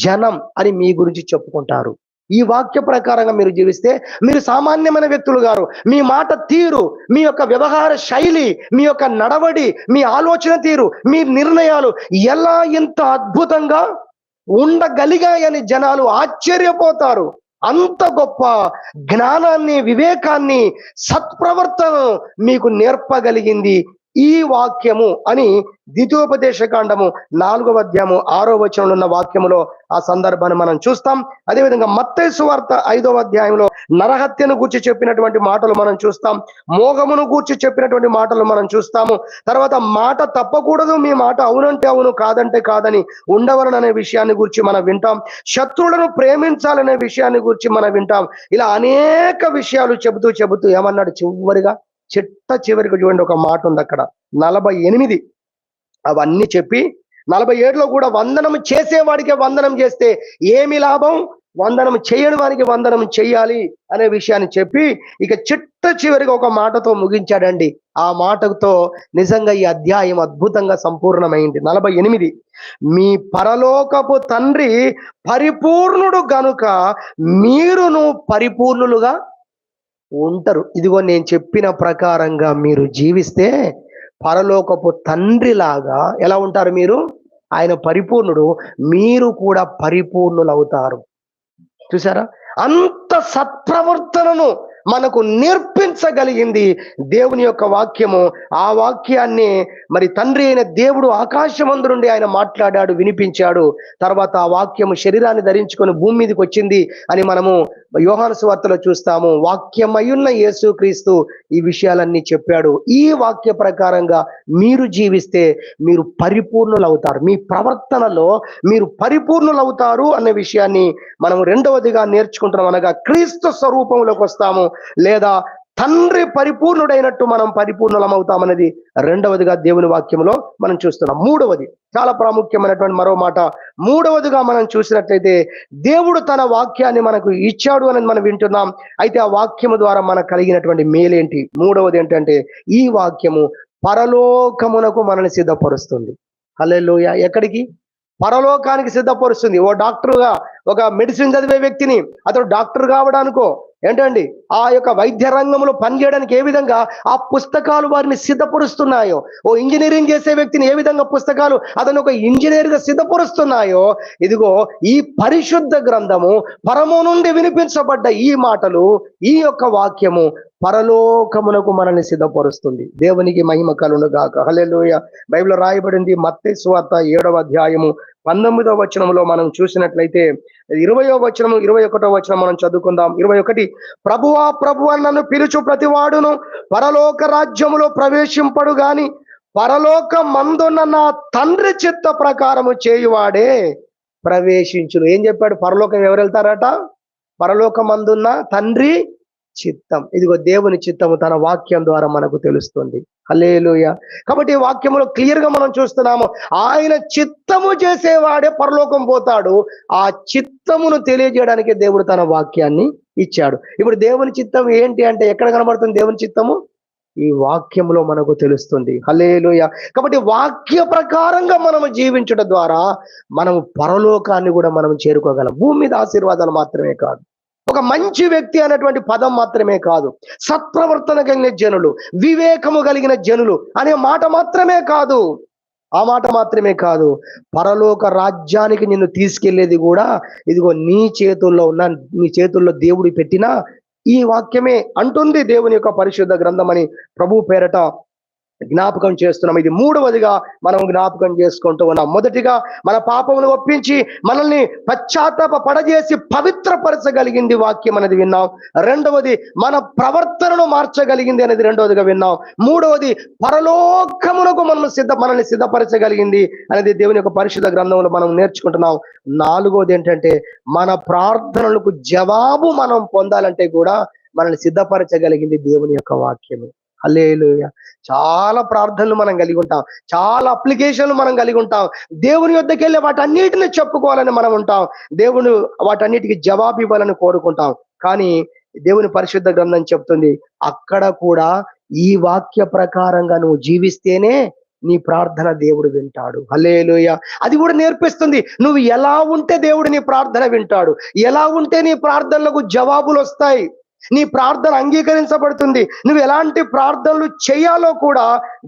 జనం అని మీ గురించి చెప్పుకుంటారు. ఈ వాక్య ప్రకారంగా మీరు జీవిస్తే మీరు సామాన్యమైన వ్యక్తులు గారు. మీ మాట తీరు, మీ యొక్క వ్యవహార శైలి, మీ యొక్క నడవడి, మీ ఆలోచన తీరు, మీ నిర్ణయాలు ఎలా ఇంత అద్భుతంగా ఉండగలిగాయని జనాలు ఆశ్చర్యపోతారు. అంత గొప్ప జ్ఞానాన్ని, వివేకాన్ని, సత్ప్రవర్తనను మీకు నేర్పగలిగింది ఈ వాక్యము అని ద్వితీయోపదేశకాండము 4వ అధ్యాయము 6వ వచనంలో ఉన్న వాక్యములో ఆ సందర్భాన్ని మనం చూస్తాం. అదేవిధంగా మత్తయి సువార్త 5వ అధ్యాయంలో నరహత్యను గూర్చి చెప్పినటువంటి మాటలు మనం చూస్తాం. మోగమును గూర్చి చెప్పినటువంటి మాటలు మనం చూస్తాము. తర్వాత మాట తప్పకూడదు, మీ మాట అవునంటే అవును, కాదంటే కాదని ఉండవలననే విషయాన్ని గురించి మనం వింటాం. శత్రువులను ప్రేమించాలనే విషయాన్ని గురించి మనం వింటాం. ఇలా అనేక విషయాలు చెబుతూ ఏమన్నాడు చివరికి చూడండి, ఒక మాట ఉంది అక్కడ 48. అవన్నీ చెప్పి 47లో కూడా వందనం చేసేవాడికే వందనం చేస్తే ఏమి లాభం, వందనం చేయని వారికి వందనం చెయ్యాలి అనే విషయాన్ని చెప్పి ఇక చివరిగా ఒక మాటతో ముగించాడండి. ఆ మాటతో నిజంగా ఈ అధ్యాయం అద్భుతంగా సంపూర్ణమైంది. 48, మీ పరలోకపు తండ్రి పరిపూర్ణుడు గనుక మీరును పరిపూర్ణులుగా ఉంటారు. ఇదిగో నేను చెప్పిన ప్రకారంగా మీరు జీవిస్తే పరలోకపు తండ్రి లాగా ఎలా ఉంటారు మీరు? ఆయన పరిపూర్ణుడు, మీరు కూడా పరిపూర్ణులు అవుతారు. చూసారా? అంత సత్ప్రవర్తనను మనకు నేర్పించగలిగింది దేవుని యొక్క వాక్యము. ఆ వాక్యాన్ని మరి తండ్రి అయిన దేవుడు ఆకాశమందు నుండి ఆయన మాట్లాడాడు, వినిపించాడు. తర్వాత ఆ వాక్యము శరీరాన్ని ధరించుకొని భూమి మీదకి వచ్చింది అని మనము యోహాను సువార్తలో చూస్తాము. వాక్యమయున్న యేసుక్రీస్తు ఈ విషయాలన్నీ చెప్పాడు. ఈ వాక్య ప్రకారంగా మీరు జీవిస్తే మీరు పరిపూర్ణులు అవుతారు, మీ ప్రవర్తనలో మీరు పరిపూర్ణులు అవుతారు అనే విషయాన్ని మనము రెండవదిగా నేర్చుకుంటున్నాం. అనగా క్రీస్తు స్వరూపంలోకి వస్తాము, లేదా తండ్రి పరిపూర్ణుడైనట్టు మనం పరిపూర్ణులం అవుతామనేది రెండవదిగా దేవుని వాక్యంలో మనం చూస్తున్నాం. మూడవది, చాలా ప్రాముఖ్యమైనటువంటి మరో మాట, మూడవదిగా మనం చూసినట్లయితే దేవుడు తన వాక్యాన్ని మనకు ఇచ్చాడు అనేది మనం వింటున్నాం. అయితే ఆ వాక్యము ద్వారా మనకు కలిగినటువంటి మేలేంటి? మూడవది ఏంటంటే ఈ వాక్యము పరలోకమునకు మనల్ని సిద్ధపరుస్తుంది. హల్లెలూయా. ఎక్కడికి? పరలోకానికి సిద్ధపరుస్తుంది. ఓ డాక్టర్గా ఒక మెడిసిన్ చదివే వ్యక్తిని అతడు డాక్టర్ కావడానికో ఏంటండి ఆ యొక్క వైద్య రంగంలో పనిచేయడానికి ఏ విధంగా ఆ పుస్తకాలు వారిని సిద్ధపరుస్తున్నాయో, ఓ ఇంజనీరింగ్ చేసే వ్యక్తిని ఏ విధంగా పుస్తకాలు అతను ఒక ఇంజనీర్ గా సిద్ధపరుస్తున్నాయో, ఇదిగో ఈ పరిశుద్ధ గ్రంథము, పరము నుండి వినిపించబడ్డ ఈ మాటలు, ఈ యొక్క వాక్యము పరలోకమునకు మనల్ని సిద్ధపరుస్తుంది. దేవునికి మహిమ కలుగును గాక. హల్లెలూయా. బైబిల్లో రాయబడింది మత్తయి సువార్త 7వ అధ్యాయము 19వ వచనంలో మనం చూసినట్లయితే 20వ వచనం 21వ వచనం మనం చదువుకుందాం. 21, ప్రభువా ప్రభువా నన్ను పిలుచు ప్రతివాడును పరలోక రాజ్యములో ప్రవేశింపడు గాని పరలోక మందున్న నా తండ్రి చిత్త ప్రకారము చేయువాడే ప్రవేశించును. ఏం చెప్పాడు? పరలోకం ఎవరు వెళ్తారట? పరలోక మందున్న తండ్రి చిత్తం. ఇదిగో దేవుని చిత్తము తన వాక్యం ద్వారా మనకు తెలుస్తుంది. హల్లెలూయా. కాబట్టి ఈ వాక్యములో క్లియర్ గా మనం చూస్తున్నాము, ఆయన చిత్తము చేసేవాడే పరలోకం పోతాడు. ఆ చిత్తమును తెలియజేయడానికి దేవుడు తన వాక్యాన్ని ఇచ్చాడు. ఇప్పుడు దేవుని చిత్తం ఏంటి అంటే ఎక్కడ కనబడుతుంది దేవుని చిత్తము? ఈ వాక్యములో మనకు తెలుస్తుంది. హల్లెలూయా. కాబట్టి వాక్య ప్రకారంగా మనము జీవించడం ద్వారా మనము పరలోకాన్ని కూడా మనం చేరుకోగలం. భూమి మీద ఆశీర్వాదాలు మాత్రమే కాదు, ఒక మంచి వ్యక్తి అనేటువంటి పదం మాత్రమే కాదు, సత్ప్రవర్తన కలిగిన జనులు, వివేకము కలిగిన జనులు అనే మాట మాత్రమే కాదు, ఆ మాట మాత్రమే కాదు, పరలోక రాజ్యానికి నిన్ను తీసుకెళ్లేది కూడా ఇదిగో నీ చేతుల్లో దేవుడు పెట్టిన ఈ వాక్యమే అంటుంది దేవుని యొక్క పరిశుద్ధ గ్రంథం అని ప్రభు పేరట జ్ఞాపకం చేస్తున్నాం. ఇది మూడవదిగా మనం జ్ఞాపకం చేసుకుంటూ ఉన్నాం. మొదటిగా మన పాపమును ఒప్పించి మనల్ని పశ్చాత్తాప పడజేసి పవిత్రపరచగలిగింది వాక్యం అనేది విన్నాం. రెండవది మన ప్రవర్తనను మార్చగలిగింది అనేది రెండవదిగా విన్నాం. మూడవది పరలోకమునకు మనల్ని సిద్ధపరచగలిగింది అనేది దేవుని యొక్క పరిశుద్ధ గ్రంథంలో మనం నేర్చుకుంటున్నాం. నాలుగవది ఏంటంటే మన ప్రార్థనలకు జవాబు మనం పొందాలంటే కూడా మనల్ని సిద్ధపరచగలిగింది దేవుని యొక్క వాక్యమే. హల్లెలూయా. చాలా ప్రార్థనలు మనం కలిగి ఉంటాం, చాలా అప్లికేషన్లు మనం కలిగి ఉంటాం, దేవుని యొద్దకు వెళ్ళి వాటన్నిటిని చెప్పుకోవాలని మనం ఉంటాం, దేవుడు వాటన్నిటికి జవాబు ఇవ్వాలని కోరుకుంటాం. కానీ దేవుని పరిశుద్ధ గ్రంథం చెప్తుంది, అక్కడ కూడా ఈ వాక్య ప్రకారంగా నువ్వు జీవిస్తేనే నీ ప్రార్థన దేవుడు వింటాడు. హల్లెలూయా. అది కూడా నేర్పిస్తుంది, నువ్వు ఎలా ఉంటే దేవుడు నీ ప్రార్థన వింటాడు, ఎలా ఉంటే నీ ప్రార్థనలకు జవాబులు వస్తాయి, నీ ప్రార్థన అంగీకరించబడుతుంది, నువ్వు ఎలాంటి ప్రార్థనలు చేయాలో కూడా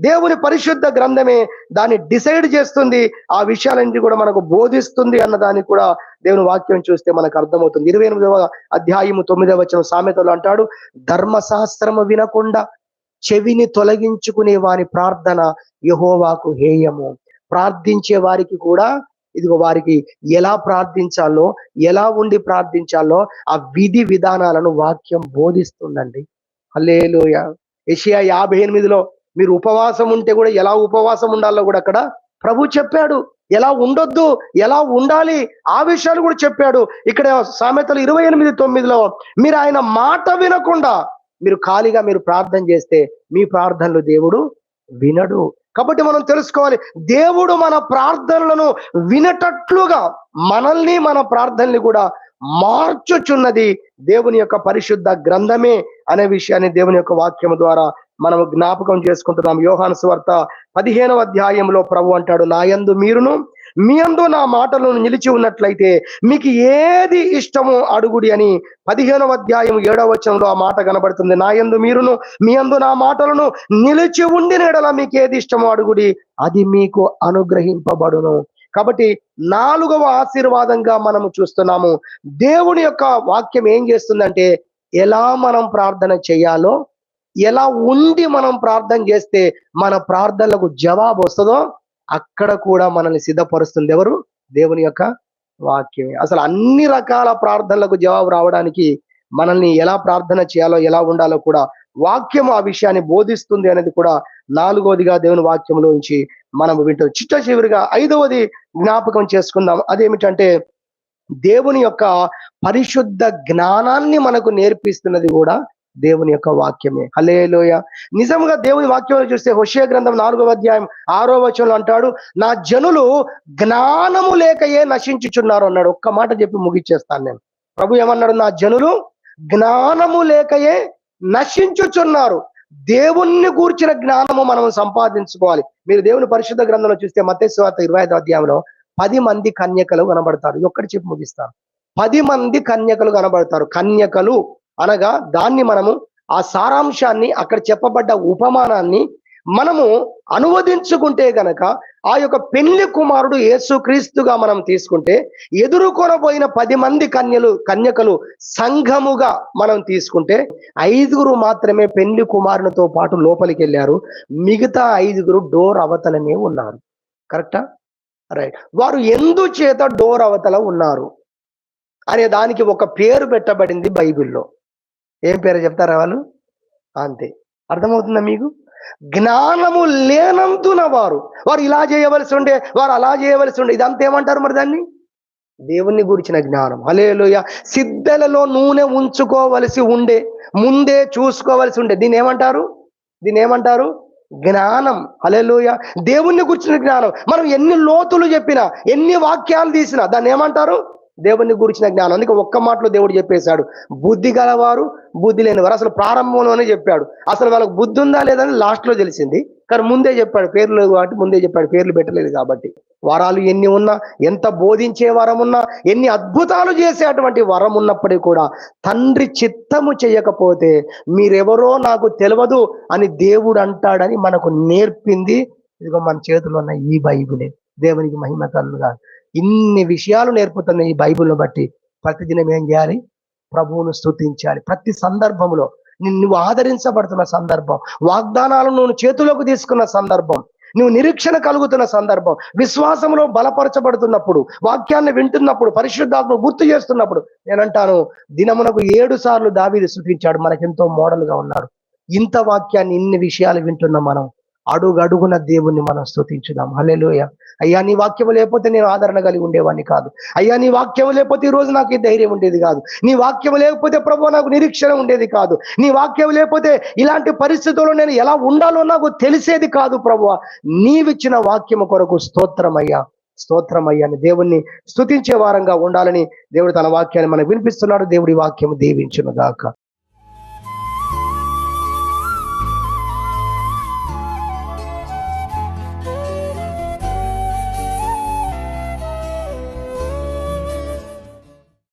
దేవుని పరిశుద్ధ గ్రంథమే దాన్ని డిసైడ్ చేస్తుంది, ఆ విషయాలన్నీ కూడా మనకు బోధిస్తుంది అన్నదాన్ని కూడా దేవుని వాక్యం చూస్తే మనకు అర్థమవుతుంది. 28వ అధ్యాయము 9వ వచనం సామెతలు అంటాడు, ధర్మశాస్త్రము వినకుండా చెవిని తొలగించుకునే వారి ప్రార్థన యెహోవాకు హేయము. ప్రార్థించే వారికి కూడా ఇదిగో వారికి ఎలా ప్రార్థించాలో, ఎలా ఉండి ప్రార్థించాలో ఆ విధి విధానాలను వాక్యం బోధిస్తుందండి. హల్లెలూయా. యెషయా 58లో మీరు ఉపవాసం ఉంటే కూడా ఎలా ఉపవాసం ఉండాలో కూడా అక్కడ ప్రభు చెప్పాడు, ఎలా ఉండొద్దు, ఎలా ఉండాలి, ఆ విషయాలు కూడా చెప్పాడు. ఇక్కడ సామెతలు 28:9లో మీరు ఆయన మాట వినకుండా మీరు ఖాళీగా మీరు ప్రార్థన చేస్తే మీ ప్రార్థనలు దేవుడు వినడు. కాబట్టి మనం తెలుసుకోవాలి, దేవుడు మన ప్రార్థనలను వినటట్లుగా మనల్ని మన ప్రార్థనని కూడా మార్చుచున్నది దేవుని యొక్క పరిశుద్ధ గ్రంథమే అనే విషయాన్ని దేవుని యొక్క వాక్యం ద్వారా మనం జ్ఞాపకం చేసుకుంటున్నాం. యోహాను సువార్త 15వ అధ్యాయంలో ప్రభు అంటాడు, నా యందు మీరును మీ యందు నా మాటలను నిలిచి ఉన్నట్లయితే మీకు ఏది ఇష్టమో అడుగుడి అని 15వ అధ్యాయం 7వ వచనంలో ఆ మాట కనబడుతుంది. నా యందు మీరును మీ యందు నా మాటలను నిలిచి ఉండిన యెడల మీకు ఏది ఇష్టమో అడుగుడి, అది మీకు అనుగ్రహింపబడును. కాబట్టి 4వ ఆశీర్వాదంగా మనము చూస్తున్నాము, దేవుని యొక్క వాక్యం ఏం చేస్తుందంటే ఎలా మనం ప్రార్థన చేయాలో, ఎలా ఉండి మనం ప్రార్థన చేస్తే మన ప్రార్థనలకు జవాబు వస్తుందో అక్కడ కూడా మనల్ని సిద్ధపరుస్తుంది ఎవరు? దేవుని యొక్క వాక్యమే. అసలు అన్ని రకాల ప్రార్థనలకు జవాబు రావడానికి మనల్ని ఎలా ప్రార్థన చేయాలో, ఎలా ఉండాలో కూడా వాక్యము ఆ విషయాన్ని బోధిస్తుంది అనేది కూడా 4వదిగా దేవుని వాక్యంలో నుంచి మనం వింటాం. చిట్ట చివరిగా 5వది జ్ఞాపకం చేసుకుందాం. అదేమిటంటే దేవుని యొక్క పరిశుద్ధ జ్ఞానాన్ని మనకు నేర్పిస్తున్నది కూడా దేవుని యొక్క వాక్యమే. హల్లెలూయా. నిజంగా దేవుని వాక్యంలో చూస్తే హోషేయ గ్రంథం 4వ అధ్యాయం 6వ వచనంలో అంటాడు, నా జనులు జ్ఞానము లేకయే నశించుచున్నారు అన్నాడు. ఒక్క మాట చెప్పి ముగిచ్చేస్తాను నేను. ప్రభు ఏమన్నాడు? నా జనులు జ్ఞానము లేకయే నశించుచున్నారు. దేవుణ్ణి గూర్చిన జ్ఞానము మనం సంపాదించుకోవాలి. మీరు దేవుని పరిశుద్ధ గ్రంథంలో చూస్తే మత్తయి సువార్త 25వ అధ్యాయంలో 10 మంది కన్యకలు కనబడతారు. ఒక్కటి చెప్పి ముగిస్తాను. 10 మంది కన్యకలు కనబడతారు. కన్యకలు అనగా దాన్ని మనము ఆ సారాంశాన్ని, అక్కడ చెప్పబడ్డ ఉపమానాన్ని మనము అనువదించుకుంటే గనక ఆ యొక్క పెళ్లి కుమారుడు యేసుక్రీస్తుగా మనం తీసుకుంటే, ఎదుర్కొనబోయిన 10 మంది కన్యకలు సంఘముగా మనం తీసుకుంటే 5 మాత్రమే పెళ్లి కుమారునితో పాటు లోపలికి వెళ్ళారు. మిగతా 5 డోర్ అవతలనే ఉన్నారు. కరెక్టా? రైట్. వారు ఎందుచేత డోర్ అవతల ఉన్నారు అనే దానికి ఒక పేరు పెట్టబడింది బైబిల్లో. ఏం పేరు చెప్తారా వాళ్ళు? అంతే. అర్థమవుతుందా మీకు? జ్ఞానము లేనందున వారు ఇలా చేయవలసి ఉండే, వారు అలా చేయవలసి ఉండే, ఇదంతా ఏమంటారు మరి దాన్ని? దేవుణ్ణి గురించిన జ్ఞానం. హల్లెలూయా. సిద్ధలలో నూనె ఉంచుకోవలసి ఉండే, ముందే చూసుకోవలసి ఉండే, దీన్ని ఏమంటారు? జ్ఞానం. హల్లెలూయా. దేవుణ్ణి గురించిన జ్ఞానం. మనం ఎన్ని లోతులు చెప్పినా, ఎన్ని వాక్యాలు తీసినా దాన్ని ఏమంటారు? దేవుణ్ణి గురించిన జ్ఞానం. అందుకే ఒక్క మాటలో దేవుడు చెప్పేశాడు, బుద్ధి గలవారు, బుద్ధి లేనివారు. అసలు ప్రారంభంలోనే చెప్పాడు. అసలు వాళ్ళకి బుద్ధి ఉందా లేదని లాస్ట్ లో తెలిసింది, కానీ ముందే చెప్పాడు. పేర్లు లేవు కాబట్టి ముందే చెప్పాడు, పేర్లు పెట్టలేదు కాబట్టి. వరాలు ఎన్ని ఉన్నా, ఎంత బోధించే వరం ఉన్నా, ఎన్ని అద్భుతాలు చేసేటువంటి వరం ఉన్నప్పటికీ కూడా తండ్రి చిత్తము చేయకపోతే మీరెవరో నాకు తెలియదు అని దేవుడు అంటాడని మనకు నేర్పింది ఇదిగో మన చేతిలో ఉన్న ఈ బైబిలే. దేవునికి మహిమ కలుగుగా. ఇన్ని విషయాలు నేర్పుతున్న ఈ బైబిల్ను బట్టి ప్రతిదినం ఏం చేయాలి? ప్రభువును స్తుతించాలి. ప్రతి సందర్భంలో నువ్వు ఆదరించబడుతున్న సందర్భం, వాగ్దానాలను నువ్వు చేతులోకి తీసుకున్న సందర్భం, నువ్వు నిరీక్షణ కలుగుతున్న సందర్భం, విశ్వాసంలో బలపరచబడుతున్నప్పుడు, వాక్యాన్ని వింటున్నప్పుడు, పరిశుద్ధాత్మ గుర్తు చేస్తున్నప్పుడు, నేనంటాను దినమునకు 7 సార్లు దావీదు స్తుతించాడు. మనకెంతో మోడల్ గా ఉన్నాడు. ఇంత వాక్యాన్ని, ఇన్ని విషయాలు వింటున్న మనం అడుగడుగున దేవుణ్ణి మనం స్తుతించుదాం. హల్లెలూయా. అయ్యా నీ వాక్యము లేకపోతే నేను ఆదరణ కలిగి ఉండేవాడిని కాదు. అయ్యా నీ వాక్యము లేకపోతే ఈ రోజు నాకు ఈ ధైర్యం ఉండేది కాదు. నీ వాక్యము లేకపోతే ప్రభువా నాకు నిరీక్షణ ఉండేది కాదు. నీ వాక్యం లేకపోతే ఇలాంటి పరిస్థితుల్లో నేను ఎలా ఉండాలో నాకు తెలిసేది కాదు ప్రభువా. నీవిచ్చిన వాక్యము కొరకు స్తోత్రమయ్యా అని దేవుణ్ణి స్తుతించే వారంగా ఉండాలని దేవుడు తన వాక్యాన్ని మనకు వినిపిస్తున్నాడు. దేవుడి వాక్యము దీవించును గాక.